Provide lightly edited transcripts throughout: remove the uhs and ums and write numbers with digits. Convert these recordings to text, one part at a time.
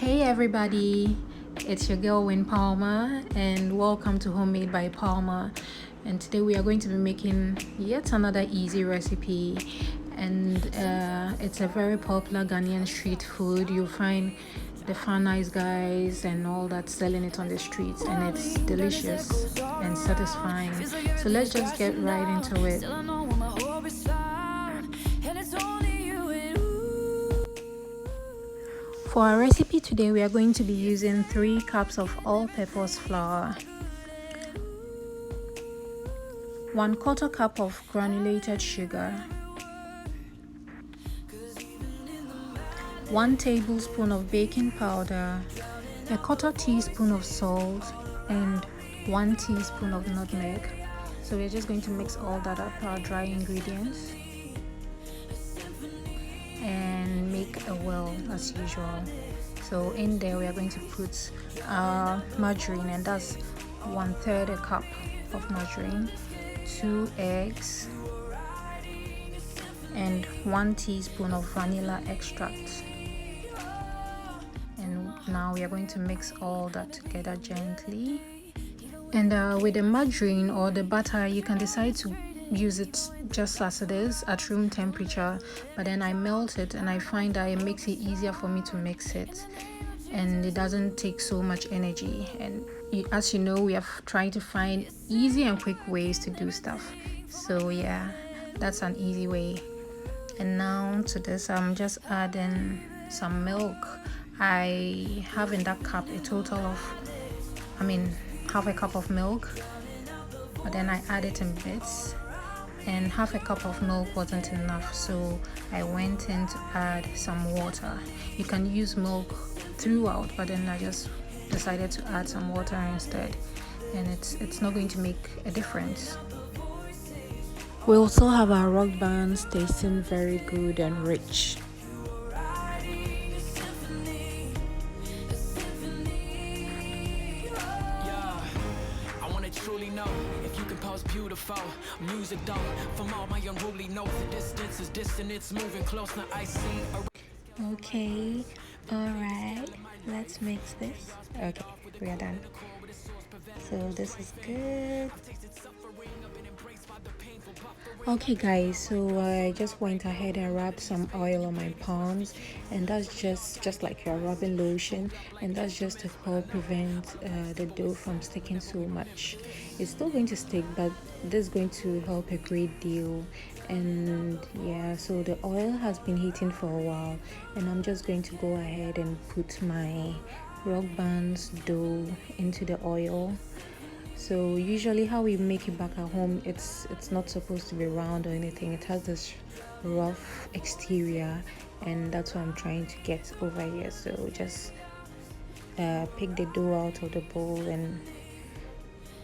Hey everybody, it's your girl Win Palmer and welcome to Homemade by Palmer. And today we are going to be making yet another easy recipe, and it's a very popular Ghanaian street food. You'll find the Fun Nice guys and all that selling it on the streets, and it's delicious and satisfying. So let's just get right into it. For our recipe today, we are going to be using 3 cups of all-purpose flour, 1/4 cup of granulated sugar, 1 tablespoon of baking powder, 1/4 teaspoon of salt, and 1 teaspoon of nutmeg. So we're just going to mix all that up, our dry ingredients, and make a well as usual. So in there we are going to put our margarine, and that's 1/3 a cup of margarine, 2 eggs, and 1 teaspoon of vanilla extract. And now we are going to mix all that together gently. And with the margarine or the butter, you can decide to use it just as it is at room temperature, but then I melt it and I find that it makes it easier for me to mix it, and it doesn't take so much energy. And as you know, we are trying to find easy and quick ways to do stuff, so yeah, that's an easy way. And now to this, I'm just adding some milk. I have in that cup a total of, half a cup of milk, but then I added in bits, and half a cup of milk wasn't enough, so I went in to add some water. You can use milk throughout, but then I just decided to add some water instead, and it's not going to make a difference. We also have our rock bands tasting very good and rich. Beautiful music though, from all my unruly notes, the distance is distant, it's moving close, now I see. Okay, alright, let's mix this. Okay, we are done. So this is good. Okay guys, so I just went ahead and rubbed some oil on my palms, and that's just like you're rubbing lotion, and that's just to help prevent the dough from sticking so much. It's still going to stick, but this is going to help a great deal. And yeah, so the oil has been heating for a while, and I'm just going to go ahead and put my rock bands dough into the oil. So usually how we make it back at home, it's not supposed to be round or anything. It has this rough exterior, and that's what I'm trying to get over here. So just pick the dough out of the bowl, and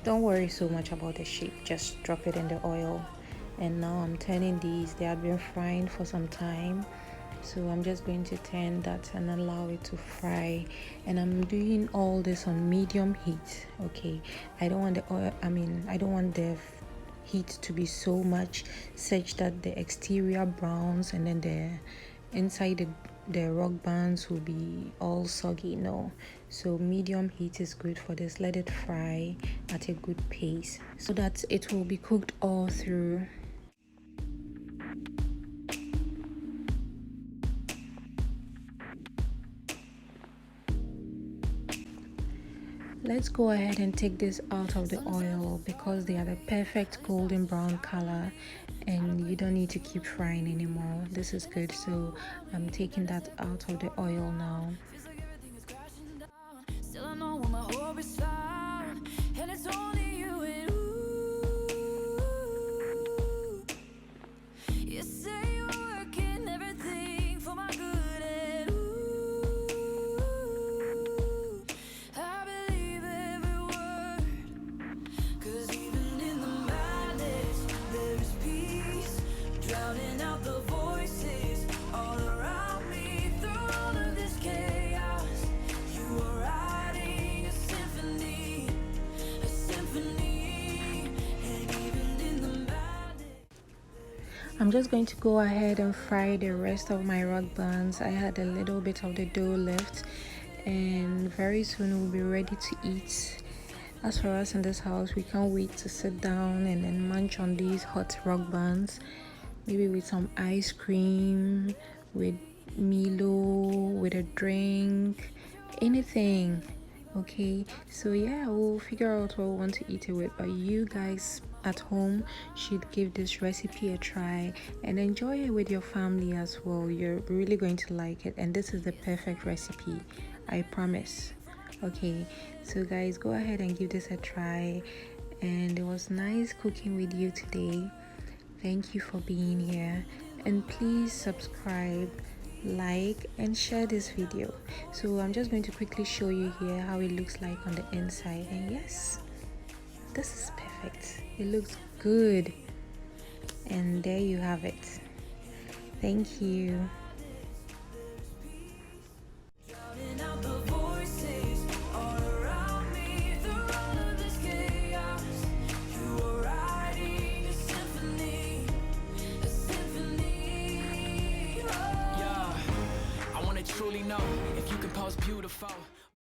don't worry so much about the shape, just drop it in the oil. And now I'm turning these. They have been frying for some time, so I'm just going to turn that and allow it to fry. And I'm doing all this on medium heat. Okay, I don't want the oil, I don't want the heat to be so much such that the exterior browns and then the inside the rock bands will be all soggy. No, so medium heat is good for this. Let it fry at a good pace so that it will be cooked all through. Let's go ahead and take this out of the oil because they are the perfect golden brown color, and you don't need to keep frying anymore. This is good, so I'm taking that out of the oil now. I'm just going to go ahead and fry the rest of my rock buns. I had a little bit of the dough left, and very soon we'll be ready to eat. As for us in this house, we can't wait to sit down and then munch on these hot rock buns, maybe with some ice cream, with Milo, with a drink, anything. Okay, so yeah, we'll figure out what we want to eat it with, but you guys at home should give this recipe a try and enjoy it with your family as well. You're really going to like it, and this is the perfect recipe, I promise. Okay, so guys, go ahead and give this a try, and it was nice cooking with you today. Thank you for being here, and please subscribe, like, and share this video. So I'm just going to quickly show you here how it looks like on the inside, and yes, this is perfect. It looks good, and there you have it. Thank you. Truly know if you compose beautiful